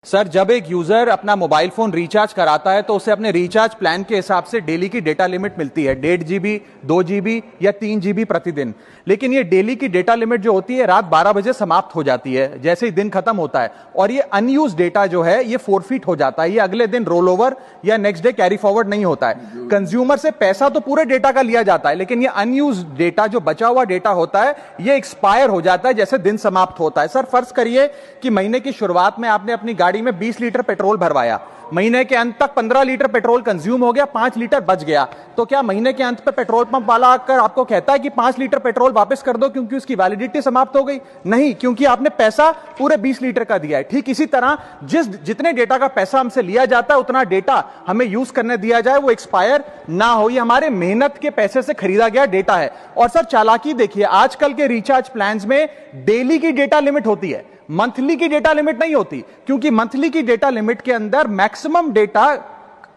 Sir, जब एक user अपना मोबाइल फोन रिचार्ज कराता है तो उसे अपने रिचार्ज प्लान के हिसाब से डेली की डेटा लिमिट मिलती है, 1.5 GB, 2 GB या 3 GB प्रतिदिन। लेकिन ये डेली की डेटा लिमिट जो होती है रात 12 बजे समाप्त हो जाती है, जैसे ही दिन खत्म होता है, और ये अनयूज डेटा जो है ये फोरफिट हो जाता है, ये अगले दिन रोल ओवर या नेक्स्ट डे कैरी फॉरवर्ड नहीं होता है। कंज्यूमर से पैसा तो पूरे डेटा का लिया जाता है, लेकिन ये अनयूज डेटा, जो बचा हुआ डेटा होता है, ये एक्सपायर हो जाता है जैसे दिन समाप्त होता है। सर, फर्ज करिए कि महीने की शुरुआत में आपने अपनी गाड़ी में 20 लीटर पेट्रोल भरवाया, महीने के अंत तक 15 लीटर पेट्रोल कंज्यूम हो गया, 5 लीटर बच गया, तो क्या महीने के अंत पे पेट्रोल पंप वाला आकर आपको कहता है कि 5 लीटर पेट्रोल वापस कर दो क्योंकि उसकी वैलिडिटी समाप्त हो गई? नहीं, क्योंकि आपने पैसा पूरे 20 लीटर का दिया है। ठीक इसी तरह जितने डेटा का पैसा हमसे लिया जाता है उतना डेटा हमें यूज करने दिया जाए, वो एक्सपायर ना हो। ये हमारे मेहनत के पैसे से खरीदा गया डेटा है। और सर, चालाकी देखिए, आजकल के रिचार्ज प्लान्स में डेली की डेटा लिमिट होती है, मंथली की डेटा लिमिट नहीं होती, क्योंकि मंथली की डेटा लिमिट के अंदर मैक्सिमम डेटा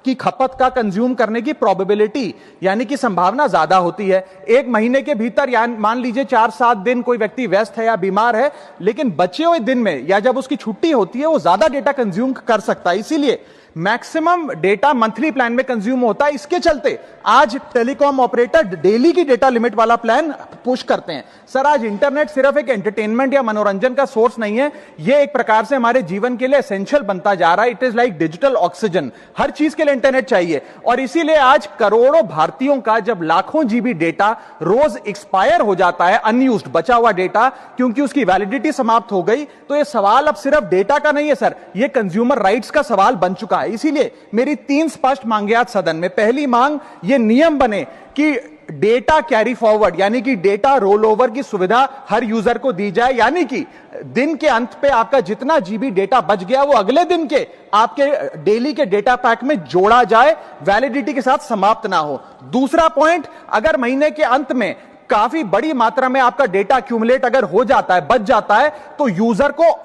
की खपत का कंज्यूम करने की प्रोबेबिलिटी यानी कि संभावना ज्यादा होती है। एक महीने के भीतर या मान लीजिए 4-7 दिन कोई व्यक्ति व्यस्त है या बीमार है, लेकिन बचे हुए दिन में या जब उसकी छुट्टी होती है वो ज्यादा डेटा कंज्यूम कर सकता है। इसीलिए मैक्सिमम डेटा मंथली प्लान में कंज्यूम होता है। इसके चलते आज टेलीकॉम ऑपरेटर डेली की डेटा लिमिट वाला प्लान पुश करते हैं। सर, आज इंटरनेट सिर्फ एक एंटरटेनमेंट या मनोरंजन का सोर्स नहीं है, यह एक प्रकार से हमारे जीवन के लिए एसेंशियल बनता जा रहा है। It is like digital oxygen. हर चीज के लिए इंटरनेट चाहिए, और इसीलिए आज करोड़ों भारतीयों का जब लाखों जीबी डेटा रोज एक्सपायर हो जाता है, अनयूज्ड बचा हुआ डेटा, क्योंकि उसकी वैलिडिटी समाप्त हो गई, तो यह सवाल अब सिर्फ डेटा का नहीं है सर, यह कंज्यूमर राइट्स का सवाल बन चुका है। इसीलिए मेरी 3 स्पष्ट मांगे आज सदन में। पहली मांग, ये नियम बने कि डेटा कैरी फॉरवर्ड यानी कि डेटा रोल ओवर की सुविधा हर यूजर को दी जाए, यानी कि दिन के अंत पे आपका जितना जीबी डेटा बच गया वो अगले दिन के आपके डेली के डेटा पैक में जोड़ा जाए, वैलिडिटी के साथ समाप्त ना हो। दूसरा पॉइंट, अगर महीने के अंत में काफी बड़ी मात्रा में आपका डेटा एक्यूमुलेट अगर हो जाता है, बच जाता है, तो यूजर को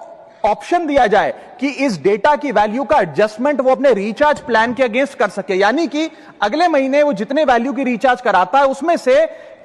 ऑप्शन दिया जाए कि इस डेटा की वैल्यू का एडजस्टमेंट वो अपने रिचार्ज प्लान के अगेंस्ट कर सके, यानी कि अगले महीने वो जितने वैल्यू की रिचार्ज कराता है उसमें से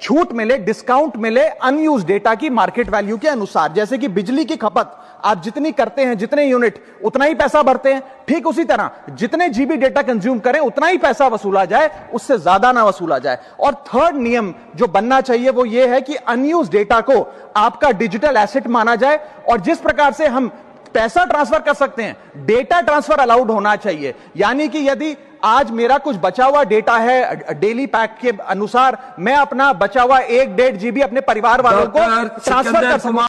छूट मिले, डिस्काउंट मिले अनयूज डेटा की मार्केट वैल्यू के अनुसार। जैसे कि बिजली की खपत आप जितनी करते हैं, जितने यूनिट, उतना ही पैसा भरते हैं, ठीक उसी तरह जितने जीबी डेटा कंज्यूम करें उतना ही पैसा वसूला जाए, उससे ज्यादा ना वसूला जाए। और थर्ड नियम जो बनना चाहिए वो ये है कि अनयूज डेटा को आपका डिजिटल एसेट माना जाए, और जिस प्रकार से हम पैसा ट्रांसफर कर सकते हैं, डेटा ट्रांसफर अलाउड होना चाहिए। यानी कि यदि आज मेरा कुछ बचा हुआ डेटा है डेली पैक के अनुसार, मैं अपना बचा हुआ 1-1.5 GB अपने परिवार वालों को ट्रांसफर कर सकता हूं।